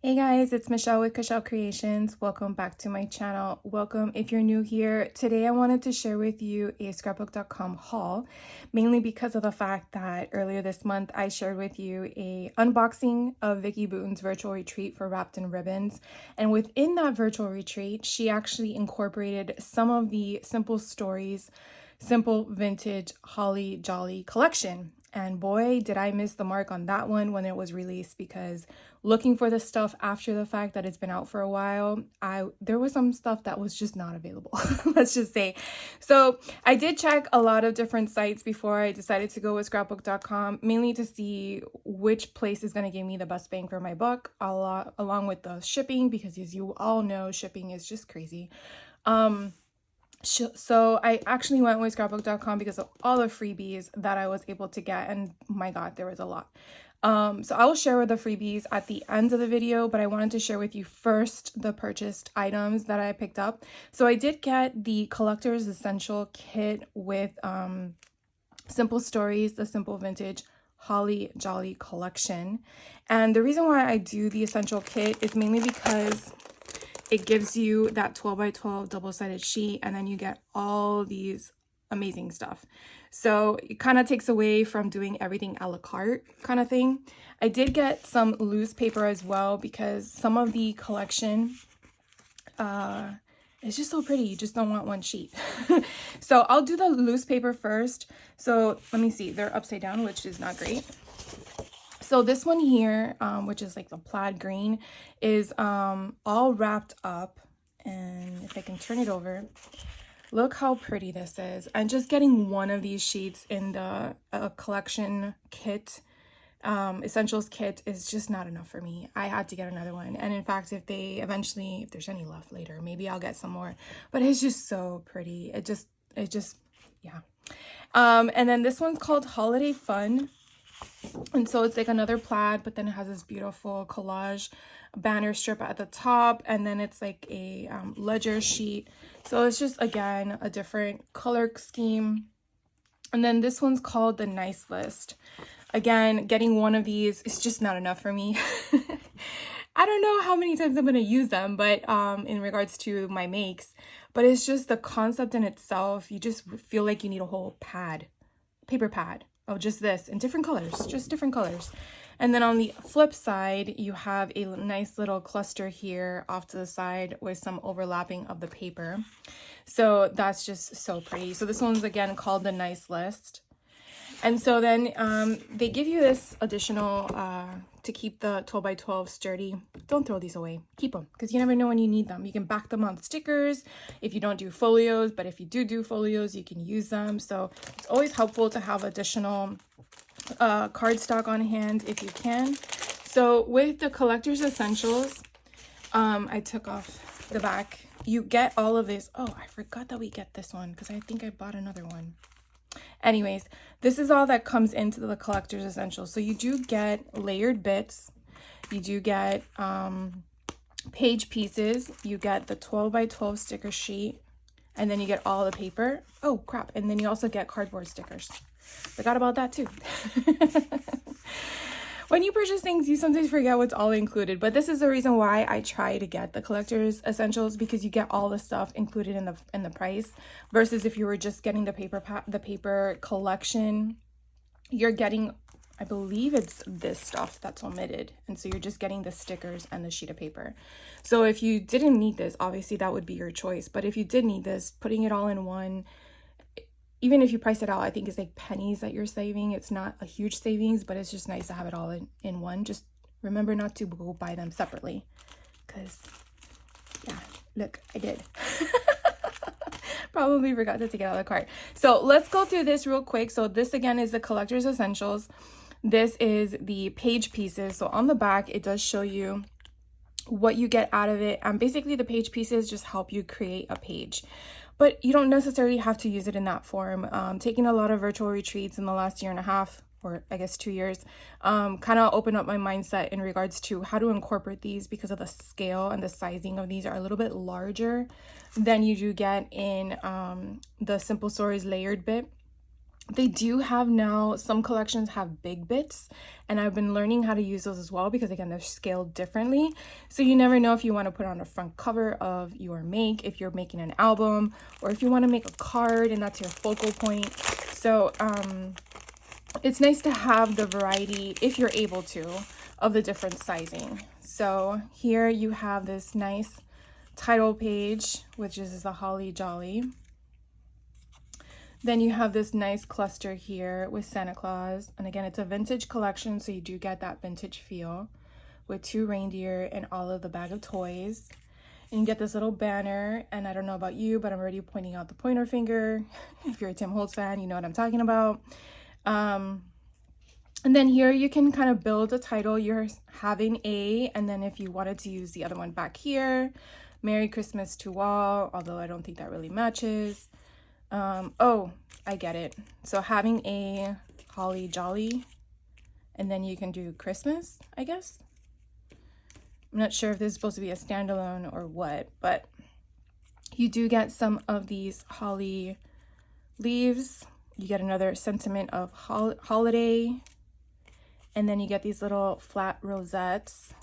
Hey guys, it's Michelle with Michelle Creations. Welcome back to my channel. Welcome if you're new here. Today I wanted to share with you a scrapbook.com haul, mainly because of the fact that earlier this month I shared with you a unboxing of Vicki Boutin's virtual retreat for Wrapped in Ribbons. And within that virtual retreat, she actually incorporated some of the Simple Stories, Simple Vintage Holly Jolly collection. And boy, did I miss the mark on that one when it was released, because looking for the stuff after the fact that it's been out for a while, there was some stuff that was just not available, let's just say. So I did check a lot of different sites before I decided to go with scrapbook.com, mainly to see which place is going to give me the best bang for my buck, along with the shipping, because as you all know, shipping is just crazy. So I actually went with scrapbook.com because of all the freebies that I was able to get, and my god, there was a lot. So I will share the freebies at the end of the video, but I wanted to share with you first the purchased items that I picked up. So I did get the Collector's Essential Kit with Simple Stories, the Simple Vintage Holly Jolly collection. And the reason why I do the Essential Kit is mainly because it gives you that 12 by 12 double-sided sheet, and then you get all these amazing stuff. So it kind of takes away from doing everything a la carte kind of thing. I did get some loose paper as well, because some of the collection is just so pretty. You just don't want one sheet. So I'll do the loose paper first. So let me see. They're upside down, which is not great. So this one here, which is like the plaid green, is all wrapped up. And if I can turn it over, look how pretty this is. And just getting one of these sheets in the collection kit, essentials kit, is just not enough for me. I had to get another one. And in fact, if there's any left later, maybe I'll get some more. But it's just so pretty. It just, yeah. And then this one's called Holiday Fun. And so it's like another plaid, but then it has this beautiful collage banner strip at the top, and then it's like a ledger sheet. So it's just, again, a different color scheme. And then this one's called the Nice List. Again, getting one of these is just not enough for me. I don't know how many times I'm going to use them, but in regards to my makes, but it's just the concept in itself. You just feel like you need a whole pad, paper pad. Oh, just this in different colors, just different colors. And then on the flip side, you have a nice little cluster here off to the side with some overlapping of the paper. So that's just so pretty. So this one's again called the Nice List. And so then they give you this additional to keep the 12 by 12 sturdy. Don't throw these away. Keep them, because you never know when you need them. You can back them on stickers if you don't do folios, but if you do folios, you can use them. So it's always helpful to have additional cardstock on hand if you can. So with the Collector's Essentials, I took off the back. You get all of this. Oh, I forgot that we get this one because I think I bought another one. Anyways, this is all that comes into the Collector's Essentials. So you do get layered bits. You do get page pieces. You get the 12 by 12 sticker sheet. And then you get all the paper. Oh, crap. And then you also get cardboard stickers. Forgot about that too. When you purchase things, you sometimes forget what's all included, but this is the reason why I try to get the Collector's Essentials, because you get all the stuff included in the price, versus if you were just getting the paper collection, you're getting, I believe it's this stuff that's omitted, and so you're just getting the stickers and the sheet of paper. So if you didn't need this, obviously that would be your choice, but if you did need this, putting it all in one, even if you price it out, I think it's like pennies that you're saving. It's not a huge savings, but it's just nice to have it all in one. Just remember not to go buy them separately, because yeah, look, I did. Probably forgot to take it out of the cart. So let's go through this real quick. So this again is the Collector's Essentials. This is the page pieces. So on the back, it does show you what you get out of it. And basically the page pieces just help you create a page. But you don't necessarily have to use it in that form. Taking a lot of virtual retreats in the last year and a half, or I guess 2 years, kind of opened up my mindset in regards to how to incorporate these, because of the scale and the sizing of these are a little bit larger than you do get in the Simple Stories layered bit. They do have now, some collections have big bits, and I've been learning how to use those as well because again, they're scaled differently. So you never know if you want to put on a front cover of your make, if you're making an album, or if you want to make a card and that's your focal point. So it's nice to have the variety, if you're able to, of the different sizing. So here you have this nice title page, which is the Holly Jolly. Then you have this nice cluster here with Santa Claus. And again, it's a vintage collection, so you do get that vintage feel with 2 reindeer and all of the bag of toys. And you get this little banner, and I don't know about you, but I'm already pointing out the pointer finger. If you're a Tim Holtz fan, you know what I'm talking about. And then here you can kind of build a title. You're having a, and then if you wanted to use the other one back here, Merry Christmas to all, although I don't think that really matches. Oh, I get it. So having a Holly Jolly, and then you can do Christmas, I guess. I'm not sure if this is supposed to be a standalone or what, but you do get some of these holly leaves. You get another sentiment of holiday, and then you get these little flat rosettes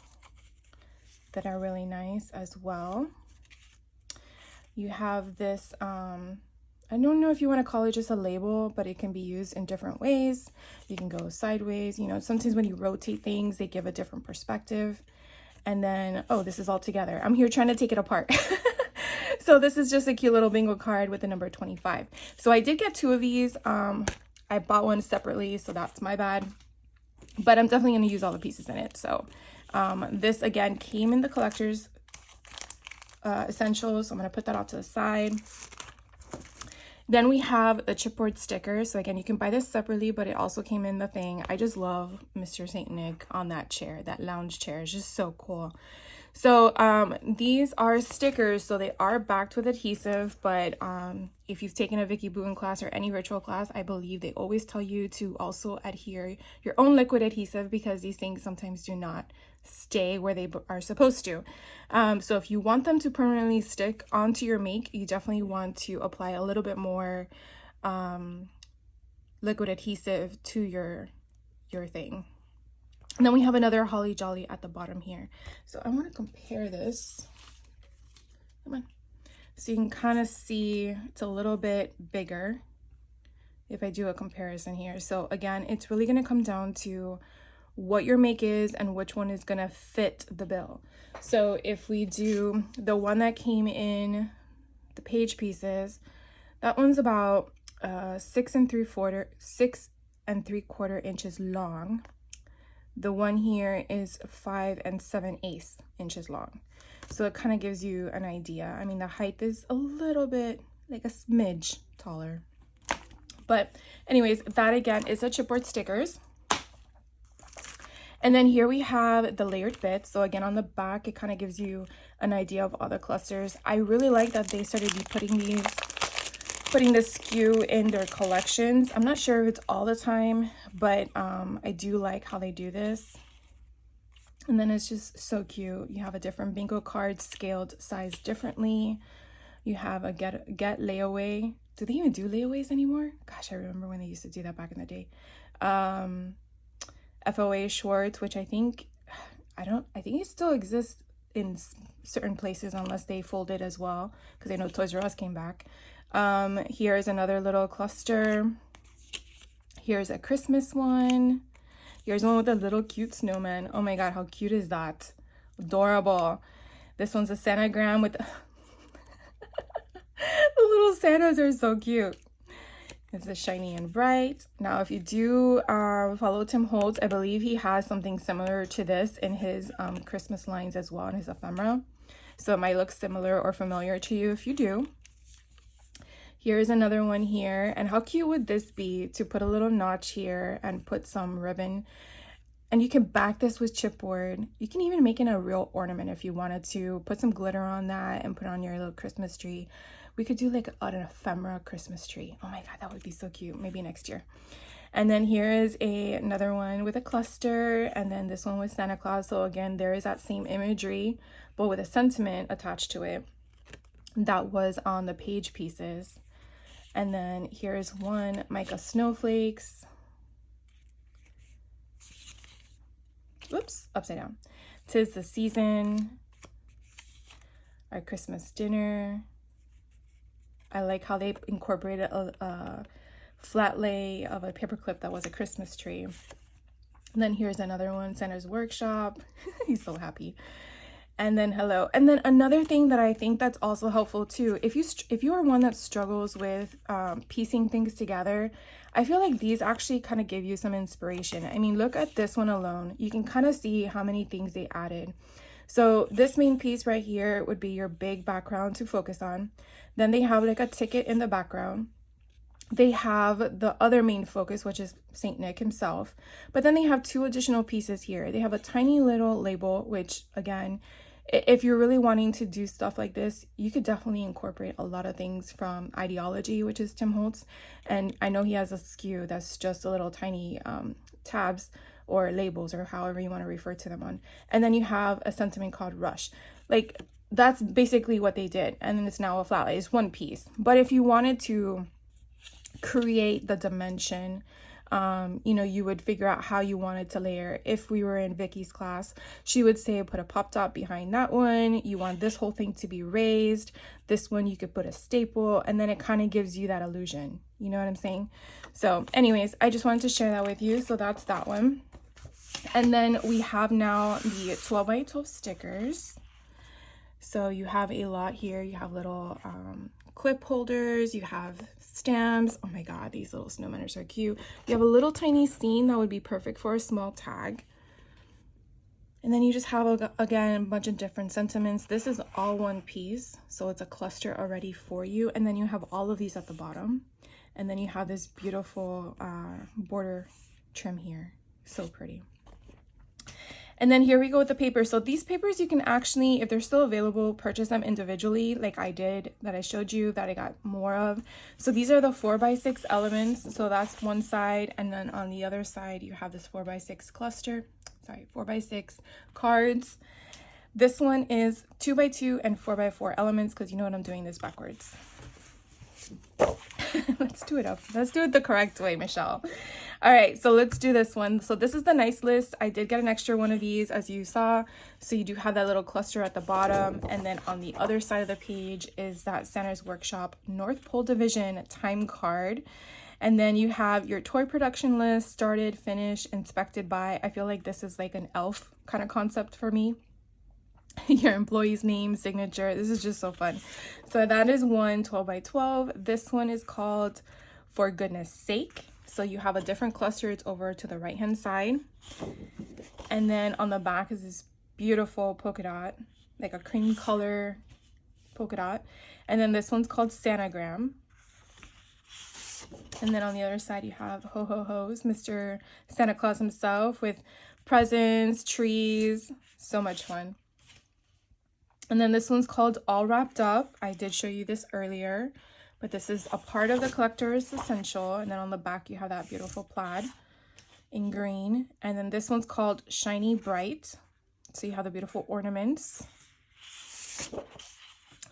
that are really nice as well. You have this, I don't know if you want to call it just a label, but it can be used in different ways. You can go sideways, you know, sometimes when you rotate things, they give a different perspective. And then, oh, this is all together. I'm here trying to take it apart. So this is just a cute little bingo card with the number 25. So I did get 2 of these. I bought one separately, so that's my bad. But I'm definitely going to use all the pieces in it. So this, again, came in the collector's essentials. So I'm going to put that off to the side. Then we have the chipboard sticker. So again, you can buy this separately, but it also came in the thing. I just love Mr. Saint Nick on that chair, that lounge chair. It's just so cool. So these are stickers, so they are backed with adhesive, but if you've taken a Vicki Boutin class or any virtual class, I believe they always tell you to also adhere your own liquid adhesive because these things sometimes do not stay where they are supposed to. So if you want them to permanently stick onto your make, you definitely want to apply a little bit more liquid adhesive to your thing. And then we have another Holly Jolly at the bottom here. So I want to compare this. Come on. So you can kind of see it's a little bit bigger if I do a comparison here. So again, it's really going to come down to what your make is and which one is going to fit the bill. So if we do the one that came in the page pieces, that one's about 6 3/4 inches long. The one here is 5 7/8 inches long. So it kind of gives you an idea. I mean, the height is a little bit, like a smidge taller. But anyways, that again is a chipboard stickers. And then here we have the layered bits. So again, on the back, it kind of gives you an idea of all the clusters. I really like that they started putting this SKU in their collections. I'm not sure if it's all the time, but I do like how they do this. And then it's just so cute. You have a different bingo card scaled sized differently. You have a get layaway. Do they even do layaways anymore? Gosh, I remember when they used to do that back in the day. FOA Schwartz, which I think it still exists in certain places unless they fold it as well, because I know Toys R Us came back. Here is another little cluster. Here's a Christmas one. Here's one with a little cute snowman. Oh my god, how cute is that? Adorable. This one's a Santagram with the little Santas are so cute. It's a shiny and bright. Now, if you do follow Tim Holtz, I believe he has something similar to this in his Christmas lines as well, in his ephemera. So it might look similar or familiar to you if you do. Here's another one here. And how cute would this be to put a little notch here and put some ribbon? And you can back this with chipboard. You can even make it a real ornament if you wanted to. Put some glitter on that and put on your little Christmas tree. We could do like an ephemera Christmas tree. Oh my god, that would be so cute. Maybe next year. And then here is another one with a cluster, and then this one with Santa Claus. So again, there is that same imagery, but with a sentiment attached to it that was on the page pieces. And then here's one mica snowflakes. Whoops, upside down. 'Tis the season. Our Christmas dinner. I like how they incorporated a flat lay of a paperclip that was a Christmas tree. And then here's another one, Santa's workshop. He's so happy. And then hello. And then another thing that I think that's also helpful too, if you are one that struggles with piecing things together, I feel like these actually kind of give you some inspiration. I mean, look at this one alone. You can kind of see how many things they added. So this main piece right here would be your big background to focus on. Then they have like a ticket in the background. They have the other main focus, which is Saint Nick himself. But then they have two additional pieces here. They have a tiny little label, which again, if you're really wanting to do stuff like this, you could definitely incorporate a lot of things from Ideology, which is Tim Holtz. And I know he has a SKU that's just a little tiny tabs or labels or however you want to refer to them on. And then you have a sentiment called Rush. Like that's basically what they did. And then it's now a flat lay. It's one piece. But if you wanted to create the dimension, you know, you would figure out how you wanted to layer. If we were in Vicky's class, she would say put a pop top behind that one. You want this whole thing to be raised. This one you could put a staple, and then it kind of gives you that illusion. You know what I'm saying? So anyways, I just wanted to share that with you. So that's that one. And then we have now the 12 by 12 stickers. So you have a lot here. You have little clip holders, you have stamps. Oh my god, these little snowmen are so cute. You have a little tiny scene that would be perfect for a small tag. And then you just have, again, a bunch of different sentiments. This is all one piece, so it's a cluster already for you. And then you have all of these at the bottom. And then you have this beautiful border trim here. So pretty. And then here we go with the paper. So these papers, you can actually, if they're still available, purchase them individually like I did, that I showed you, that I got more of. So these are the 4x6 elements. So that's one side. And then on the other side, you have this 4x6 cluster. Sorry, 4x6 cards. This one is 2x2 and 4x4 elements, because you know what, I'm doing this backwards. Let's do it up. Let's do it the correct way, Michelle. All right, so let's do this one. So this is the nice list. I did get an extra one of these, as you saw. So you do have that little cluster at the bottom. And then on the other side of the page is that Santa's Workshop North Pole Division time card. And then you have your toy production list, started, finished, inspected by. I feel like this is like an elf kind of concept for me. Your employee's name, signature. This is just so fun. So that is one 12 by 12. This one is called For Goodness Sake. So you have a different cluster. It's over to the right hand side. And then on the back is this beautiful polka dot, like a cream color polka dot. And then this one's called Santagram. And then on the other side you have Ho Ho Ho's, Mr. Santa Claus himself, with presents, trees, so much fun. And then this one's called All Wrapped Up. I did show you this earlier, but this is a part of the collector's essential. And then on the back, you have that beautiful plaid in green. And then this one's called Shiny Bright. So you have the beautiful ornaments.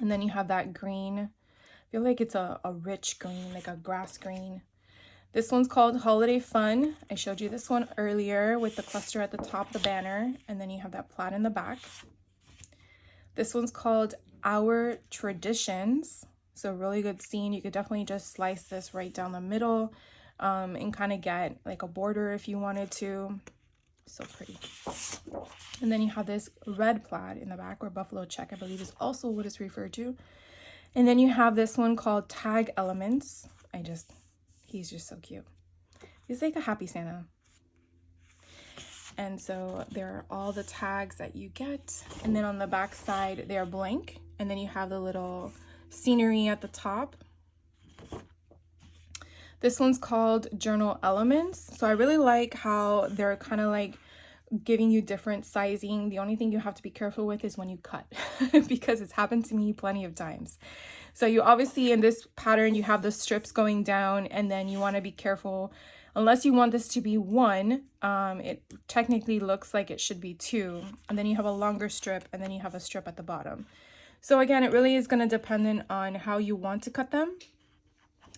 And then you have that green. I feel like it's a rich green, like a grass green. This one's called Holiday Fun. I showed you this one earlier with the cluster at the top, the banner. And then you have that plaid in the back. This one's called Our Traditions. So really good scene. You could definitely just slice this right down the middle and kind of get like a border if you wanted to. So pretty. And then you have this red plaid in the back, or buffalo check, I believe is also what it's referred to. And then you have this one called Tag Elements. He's just so cute. He's like a happy Santa. And so there are all the tags that you get. And then on the back side, they are blank. And then you have the little scenery at the top. This one's called Journal Elements. So I really like how they're kind of like giving you different sizing. The only thing you have to be careful with is when you cut, because it's happened to me plenty of times. So you obviously, in this pattern, you have the strips going down, and then you want to be careful. Unless you want this to be one, it technically looks like it should be two. And then you have a longer strip, and then you have a strip at the bottom. So again, it really is going to depend on how you want to cut them.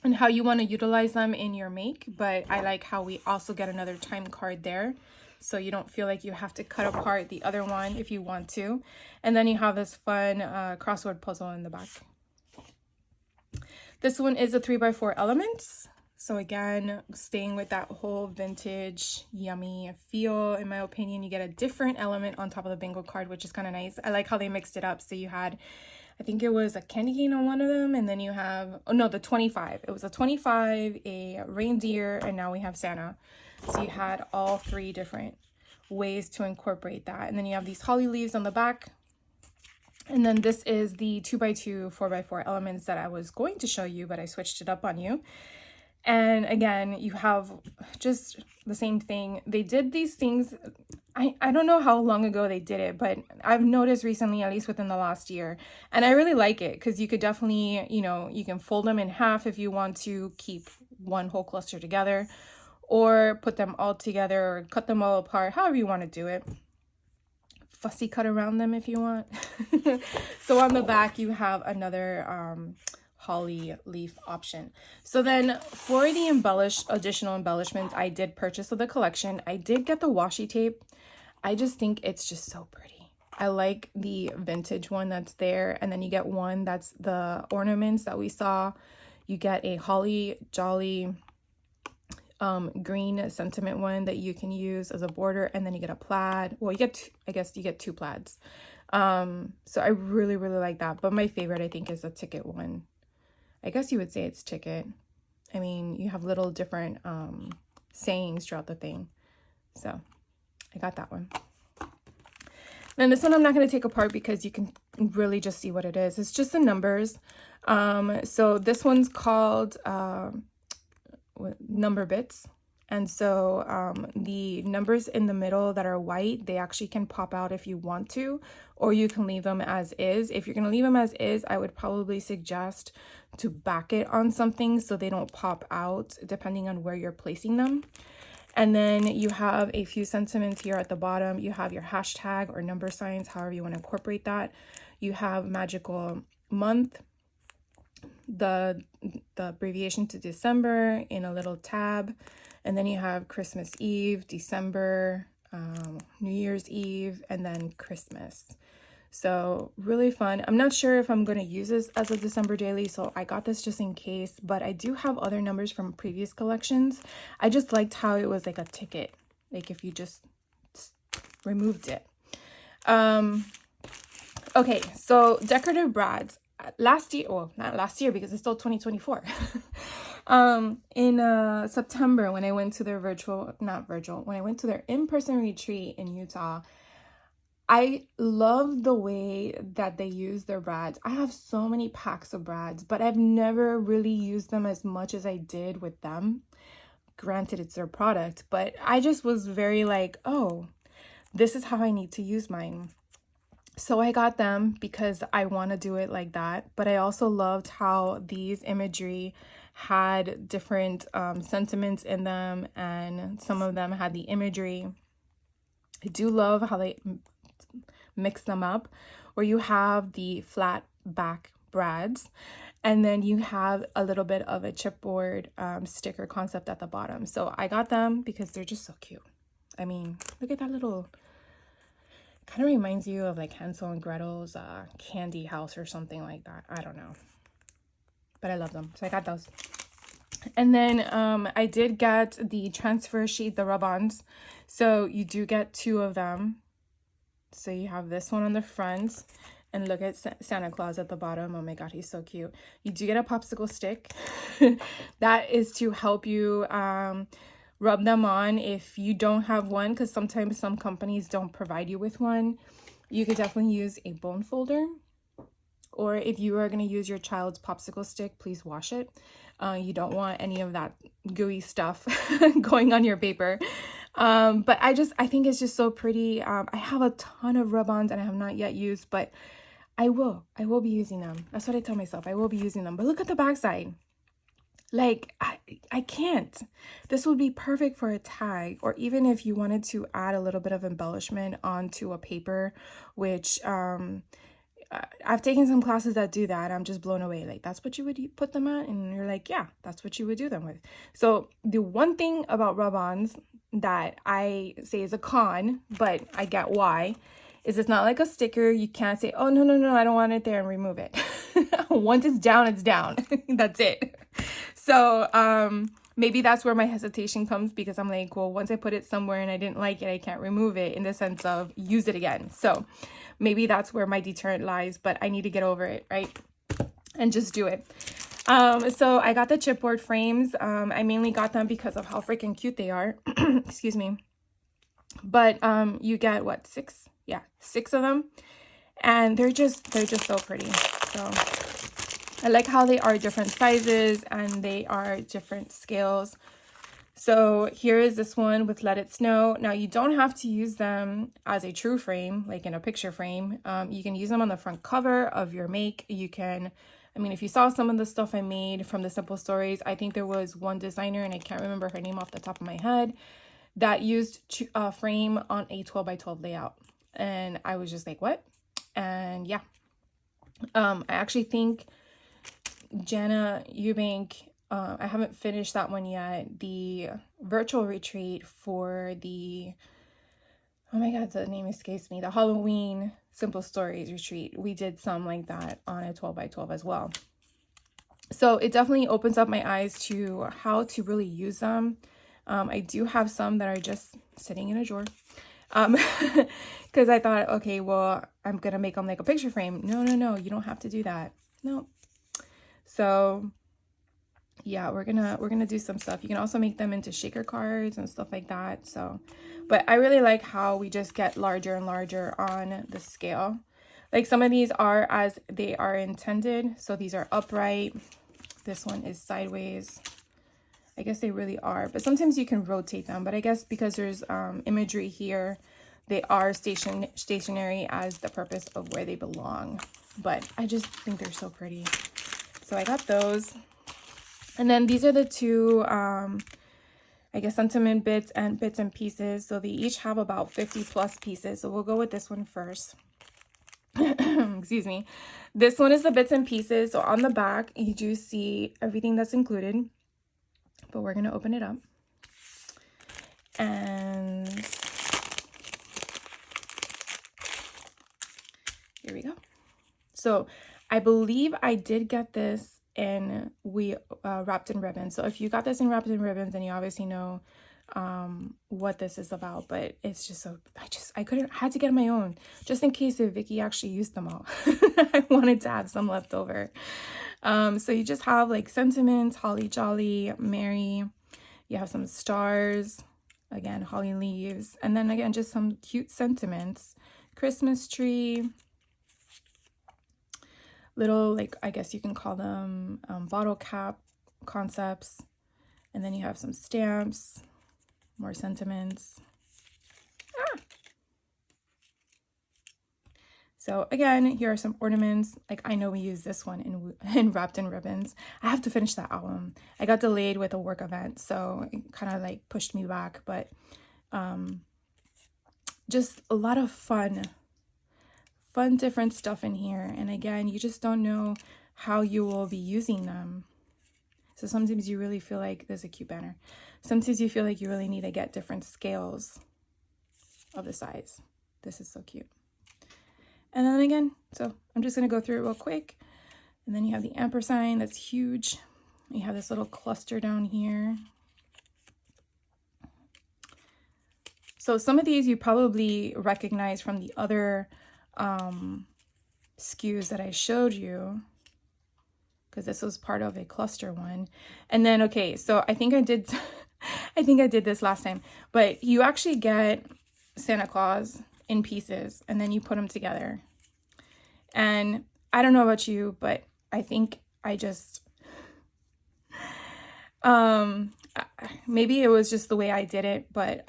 and how you want to utilize them in your make, but I like how we also get another time card there, so you don't feel like you have to cut apart the other one if you want to. And then you have this fun crossword puzzle in the back. This one is a 3x4 elements. So again, staying with that whole vintage yummy feel, in my opinion. You get a different element on top of the bingo card, which is kind of nice. I like how they mixed it up. So you had, I think it was a candy cane on one of them, and then you have, oh no, the 25. It was a 25, a reindeer, and now we have Santa. So you had all three different ways to incorporate that. And then you have these holly leaves on the back. And then this is the 2x2, 4x4 elements that I was going to show you, but I switched it up on you. And again, you have just the same thing. They did these things. I don't know how long ago they did it, but I've noticed recently, at least within the last year. And I really like it because you could definitely, you know, you can fold them in half if you want to keep one whole cluster together, or put them all together, or cut them all apart, however you want to do it. Fussy cut around them if you want. So on the back, you have another holly leaf option. So then for the additional embellishments I did purchase of the collection, I did get the washi tape. I just think it's just so pretty. I like the vintage one that's there, and then you get one that's the ornaments that we saw. You get a holly jolly green sentiment one that you can use as a border, and then you get a plaid. Well, you get I guess you get two plaids. So I really like that, but my favorite I think is the ticket one. I guess you would say it's ticket. I mean, you have little different sayings throughout the thing. So I got that one. Then this one I'm not going to take apart because you can really just see what it is. It's just the numbers. So this one's called number bits. And so the numbers in the middle that are white, they actually can pop out if you want to, or you can leave them as is. If you're going to leave them as is, I would probably suggest to back it on something so they don't pop out depending on where you're placing them. And then you have a few sentiments here at the bottom. You have your hashtag or number signs, however you want to incorporate that. You have magical month, the abbreviation to December in a little tab. And then you have Christmas Eve, December, New Year's Eve, and then Christmas. So really fun. I'm not sure if I'm going to use this as a December daily, so I got this just in case, but I do have other numbers from previous collections. I just liked how it was like a ticket, like if you just removed it. Okay, so decorative brads. Last year, well, not last year because it's still 2024. In September, when I went to their when I went to their in-person retreat in Utah, I love the way that they use their brads. I have so many packs of brads, but I've never really used them as much as I did with them. Granted, it's their product, but I just was very like, oh, this is how I need to use mine. So I got them because I want to do it like that. But I also loved how these imagery had different sentiments in them, and some of them had the imagery. I do love how they mix them up, where you have the flat back brads, and then you have a little bit of a chipboard sticker concept at the bottom. So I got them because they're just so cute. I mean, look at that little... Kind of reminds you of like Hansel and Gretel's candy house or something like that. I don't know. But I love them. So I got those. And then I did get the transfer sheet, the rub-ons. So you do get two of them. So you have this one on the front. And look at Santa Claus at the bottom. Oh my God, he's so cute. You do get a popsicle stick. That is to help you... rub them on if you don't have one, because sometimes some companies don't provide you with one. You could definitely use a bone folder, or if you are going to use your child's popsicle stick, please wash it. You don't want any of that gooey stuff going on your paper. But I think it's just so pretty. I have a ton of rub-ons and I have not yet used, but I will be using them. That's what I tell myself. I will be using them. But look at the backside. Like, I can't. This would be perfect for a tag, or even if you wanted to add a little bit of embellishment onto a paper, which I've taken some classes that do that. I'm just blown away. Like, that's what you would put them at? And you're like, yeah, that's what you would do them with. So the one thing about rub-ons that I say is a con, but I get why, is it's not like a sticker. You can't say, oh, no, I don't want it there, and remove it. Once it's down, it's down. That's it. So maybe that's where my hesitation comes, because I'm like, well, once I put it somewhere and I didn't like it, I can't remove it, in the sense of use it again. So maybe that's where my deterrent lies, but I need to get over it, right? And just do it. So I got the chipboard frames. I mainly got them because of how freaking cute they are. Excuse me. But you get what, 6? Yeah, 6 of them. And they're just so pretty. So I like how they are different sizes and they are different scales. So here is this one with Let It Snow. Now you don't have to use them as a true frame, like in a picture frame. You can use them on the front cover of your make. You can, I mean, if you saw some of the stuff I made from the Simple Stories, I think there was one designer, and I can't remember her name off the top of my head, that used a frame on a 12 by 12 layout. And I was just like, what? And yeah, I actually think Jana Eubank, I haven't finished that one yet. The virtual retreat for the, oh my God, the name escapes me, the Halloween Simple Stories retreat. We did some like that on a 12 by 12 as well. So it definitely opens up my eyes to how to really use them. I do have some that are just sitting in a drawer. Because I thought, okay, well, I'm going to make them like a picture frame. No, you don't have to do that. No. So yeah, we're gonna do some stuff. You can also make them into shaker cards and stuff like that. So, but I really like how we just get larger and larger on the scale. Like, some of these are as they are intended. So these are upright. This one is sideways. I guess they really are, but sometimes you can rotate them. But I guess because there's imagery here, they are stationary as the purpose of where they belong. But I just think they're so pretty. So I got those. And then these are the two, I guess, sentiment bits and pieces. So they each have about 50 plus pieces. So we'll go with this one first. Excuse me. This one is the bits and pieces. So on the back, you do see everything that's included. But we're going to open it up. And here we go. So I believe I did get this in wrapped in ribbons. So if you got this in wrapped in ribbons, then you obviously know what this is about. But it's just so, I had to get my own, just in case if Vicki actually used them all. I wanted to have some left over. So you just have like sentiments, holly jolly, Mary. You have some stars, again, holly leaves, and then again just some cute sentiments, Christmas tree, little, like, I guess you can call them bottle cap concepts, and then you have some stamps, more sentiments. So again, here are some ornaments. Like, I know we use this one in Wrapped in Ribbons. I have to finish that album. I got delayed with a work event, so it kind of like pushed me back. But just a lot of fun different stuff in here. And again, you just don't know how you will be using them. So sometimes you really feel like, there's a cute banner. Sometimes you feel like you really need to get different scales of the size. This is so cute. And then again, so I'm just going to go through it real quick. And then you have the ampersand, that's huge. You have this little cluster down here. So some of these you probably recognize from the other SKUs that I showed you, because this was part of a cluster one. And then, okay, so I think I did, I think I did this last time, but you actually get Santa Claus in pieces, and then you put them together. And I don't know about you, but I think I just, maybe it was just the way I did it, but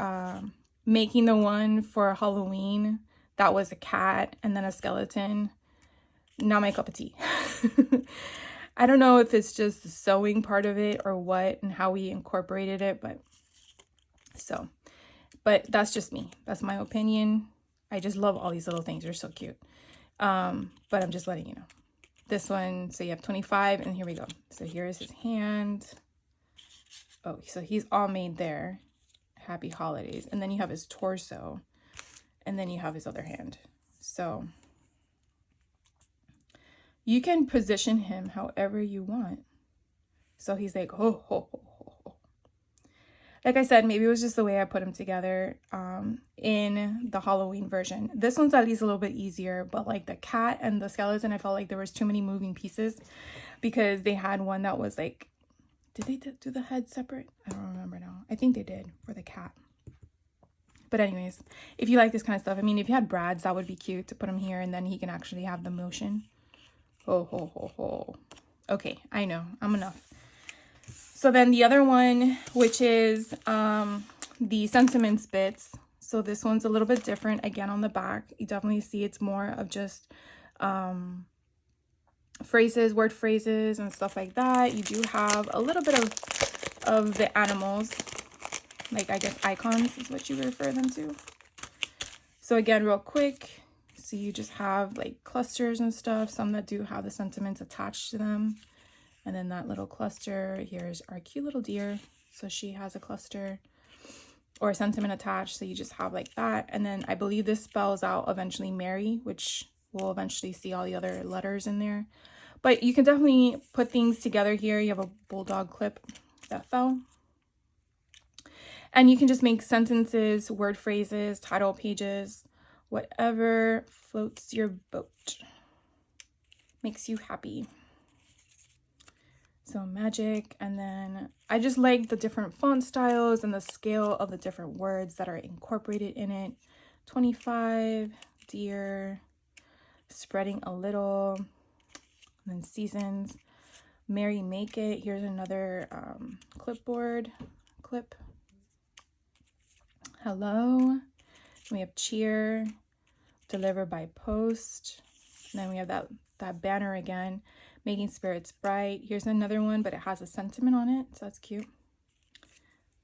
making the one for Halloween that was a cat and then a skeleton, not my cup of tea. I don't know if it's just the sewing part of it or what, and how we incorporated it, but that's just me. That's my opinion. I just love all these little things. They're so cute. But I'm just letting you know. This one, so you have 25, and here we go. So here is his hand. Oh, so he's all made there. Happy holidays. And then you have his torso, and then you have his other hand. So you can position him however you want. So he's like, ho, ho, ho, ho, ho. Like I said, maybe it was just the way I put them together in the Halloween version. This one's at least a little bit easier, but like the cat and the skeleton, I felt like there was too many moving pieces because they had one that was like, did they do the head separate? I don't remember now. I think they did for the cat. But anyways, if you like this kind of stuff, I mean, if you had Brad's, that would be cute to put him here and then he can actually have the motion. Ho, ho, ho, ho. Okay, I know. I'm enough. So then the other one, which is the sentiments bits. So this one's a little bit different. Again, on the back, you definitely see it's more of just phrases, word phrases and stuff like that. You do have a little bit of the animals, like I guess icons is what you refer them to. So again, real quick, so you just have like clusters and stuff, some that do have the sentiments attached to them. And then that little cluster, here's our cute little deer. So she has a cluster or a sentiment attached. So you just have like that. And then I believe this spells out eventually Mary, which we'll eventually see all the other letters in there. But you can definitely put things together here. You have a bulldog clip that fell. And you can just make sentences, word phrases, title pages, whatever floats your boat, makes you happy. So magic. And then I just like the different font styles and the scale of the different words that are incorporated in it. 25, deer, spreading a little, and then seasons, Mary make it. Here's another clipboard clip. Hello. We have cheer, deliver by post. And then we have that banner again, making spirits bright. Here's another one, but it has a sentiment on it, so that's cute.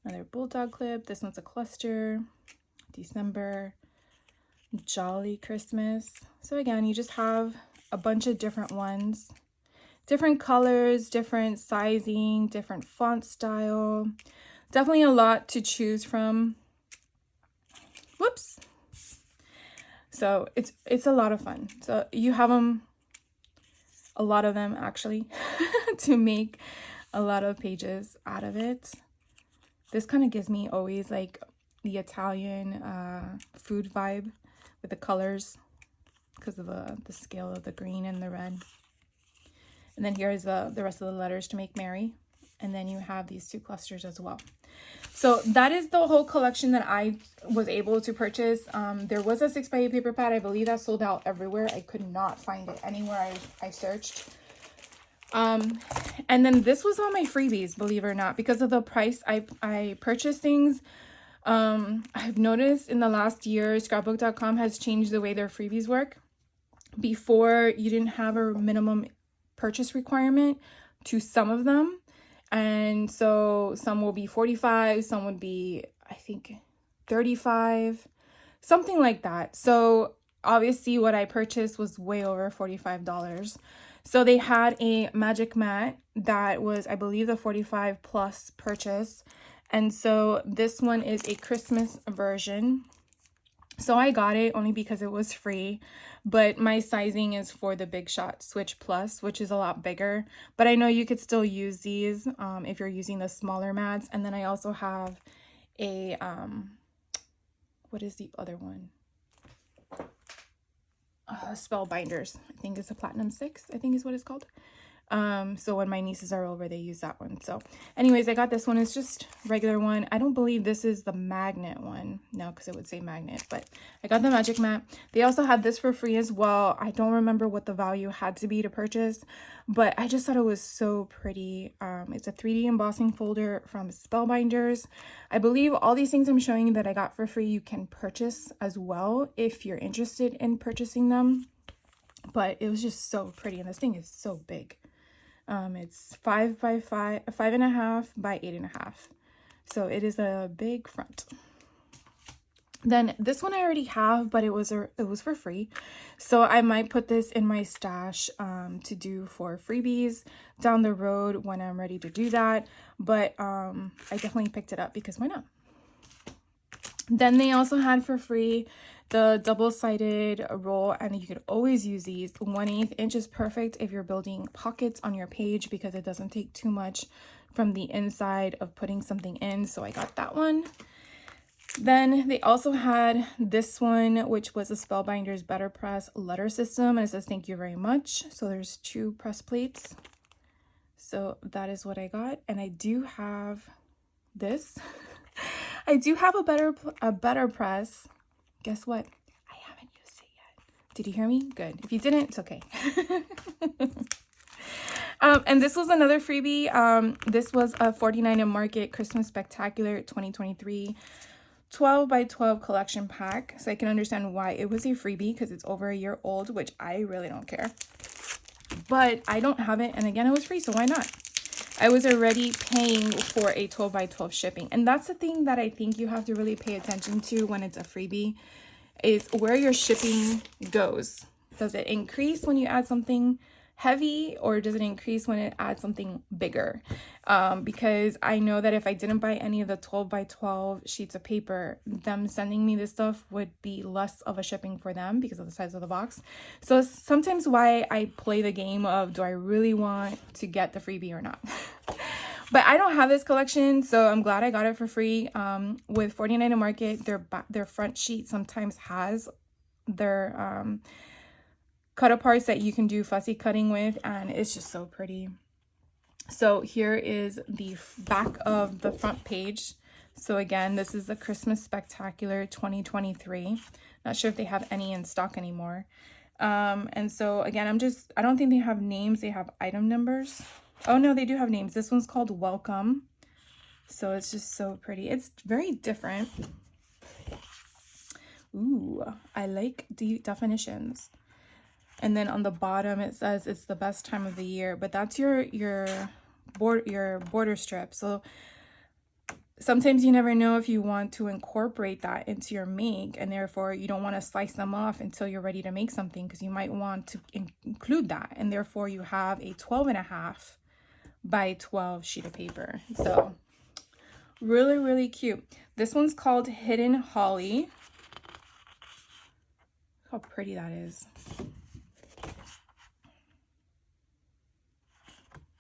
Another bulldog clip. This one's a cluster. December, jolly Christmas. So again, you just have a bunch of different ones, different colors, different sizing, different font style. Definitely a lot to choose from. Whoops. So it's a lot of fun. So you have them, a lot of them actually, to make a lot of pages out of it. This kind of gives me always like the Italian food vibe with the colors because of the scale of the green and the red. And then here's the rest of the letters to make Mary. And then you have these two clusters as well. So that is the whole collection that I was able to purchase. There was a 6x8 paper pad. I believe that sold out everywhere. I could not find it anywhere I searched. And then this was on my freebies, believe it or not, because of the price I purchased things. I've noticed in the last year, scrapbook.com has changed the way their freebies work. Before, you didn't have a minimum purchase requirement to some of them. And so some will be 45, some would be, I think, 35, something like that. So obviously what I purchased was way over $45. So they had a magic mat that was, I believe, the 45 plus purchase. And so this one is a Christmas version. So I got it only because it was free, but my sizing is for the Big Shot Switch Plus, which is a lot bigger. But I know you could still use these if you're using the smaller mats. And then I also have a, what is the other one? Spell binders. I think it's a Platinum 6, I think is what it's called. So when my nieces are over, they use that one. So anyways, I got this one. It's just regular one. I don't believe this is the magnet one. No, because it would say magnet, but I got the magic mat. They also had this for free as well. I don't remember what the value had to be to purchase, but I just thought it was so pretty. It's a 3D embossing folder from Spellbinders. I believe all these things I'm showing you that I got for free, you can purchase as well if you're interested in purchasing them. But it was just so pretty, and this thing is so big. It's 5 by 5.5 by 8.5. So it is a big front. Then this one I already have, but it was for free. So I might put this in my stash to do for freebies down the road when I'm ready to do that. But I definitely picked it up because why not? Then they also had for free the double-sided roll, and you could always use these. 1/8 inch is perfect if you're building pockets on your page because it doesn't take too much from the inside of putting something in. So I got that one. Then they also had this one, which was a Spellbinders Better Press letter system, and it says thank you very much. So there's 2 press plates. So that is what I got. And I do have this. I do have a better press. Guess what? I haven't used it yet. Did you hear me? Good. If you didn't, it's okay. And this was another freebie. This was a 49 in Market Christmas Spectacular 2023 12 by 12 collection pack. So I can understand why it was a freebie because it's over a year old, which I really don't care. But I don't have it, and again, it was free, so why not? I was already paying for a 12 by 12 shipping, and that's the thing that I think you have to really pay attention to when it's a freebie, is where your shipping goes. Does it increase when you add something heavy, or does it increase when it adds something bigger? Because I know that if I didn't buy any of the 12 by 12 sheets of paper, them sending me this stuff would be less of a shipping for them because of the size of the box. So sometimes why I play the game of, do I really want to get the freebie or not? But I don't have this collection, so I'm glad I got it for free. With 49 in Market, their front sheet sometimes has their cut aparts that you can do fussy cutting with, and it's just so pretty. So here is the back of the front page. So again, this is the Christmas Spectacular 2023. Not sure if they have any in stock anymore. And so again, I don't think they have names, they have item numbers. Oh no, they do have names. This one's called Welcome. So it's just so pretty. It's very different. Ooh, I like the definitions. And then on the bottom it says it's the best time of the year, but that's your border strip. So sometimes you never know if you want to incorporate that into your make, and therefore you don't want to slice them off until you're ready to make something, because you might want to include that, and therefore you have a 12.5 by 12 sheet of paper. So really, really cute. This one's called Hidden Holly. How pretty that is.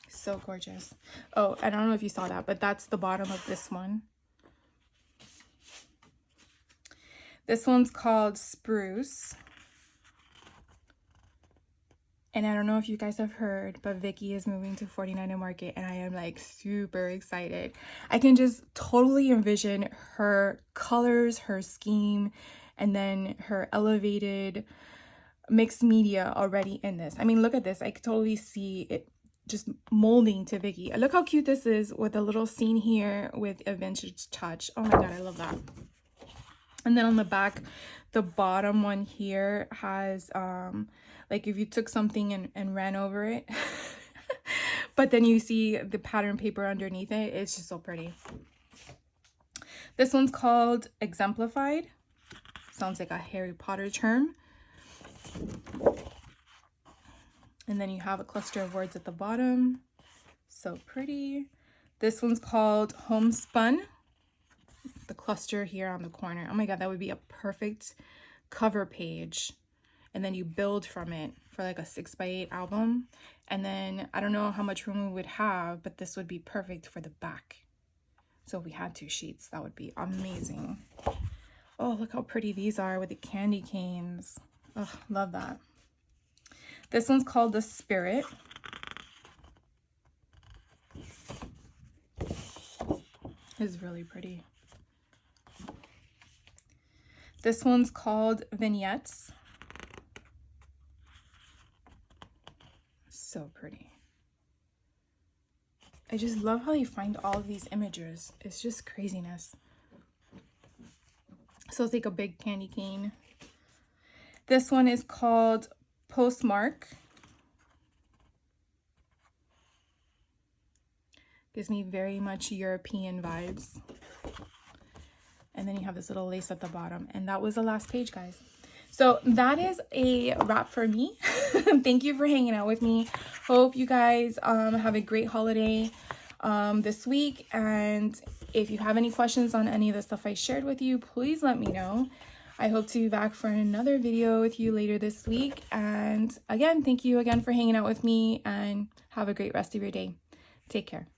So gorgeous. Oh, I don't know if you saw that, but that's the bottom of this one. This one's called Spruce. And I don't know if you guys have heard, but Vicki is moving to 49 in Market, and I am like super excited. I can just totally envision her colors, her scheme, and then her elevated mixed media already in this. I mean, look at this. I could totally see it just molding to Vicki. Look how cute this is with a little scene here with a vintage touch. Oh my god, I love that. And then on the back, the bottom one here has like if you took something and ran over it but then you see the pattern paper underneath it. It's just so pretty. This one's called Exemplified. Sounds like a Harry Potter term. And then you have a cluster of words at the bottom. So pretty. This one's called Homespun. The cluster here on the corner. Oh my god, that would be a perfect cover page. And then you build from it for like a 6x8 album. And then I don't know how much room we would have, but this would be perfect for the back. So if we had 2 sheets, that would be amazing. Oh, look how pretty these are with the candy canes. Oh, love that. This one's called The Spirit. It's really pretty. This one's called Vignettes. So pretty. I just love how you find all of these images. It's just craziness. So it's like a big candy cane. This one is called Postmark. Gives me very much European vibes. And then you have this little lace at the bottom. And that was the last page, guys. So that is a wrap for me. Thank you for hanging out with me. Hope you guys have a great holiday this week. And if you have any questions on any of the stuff I shared with you, please let me know. I hope to be back for another video with you later this week. And again, thank you again for hanging out with me, and have a great rest of your day. Take care.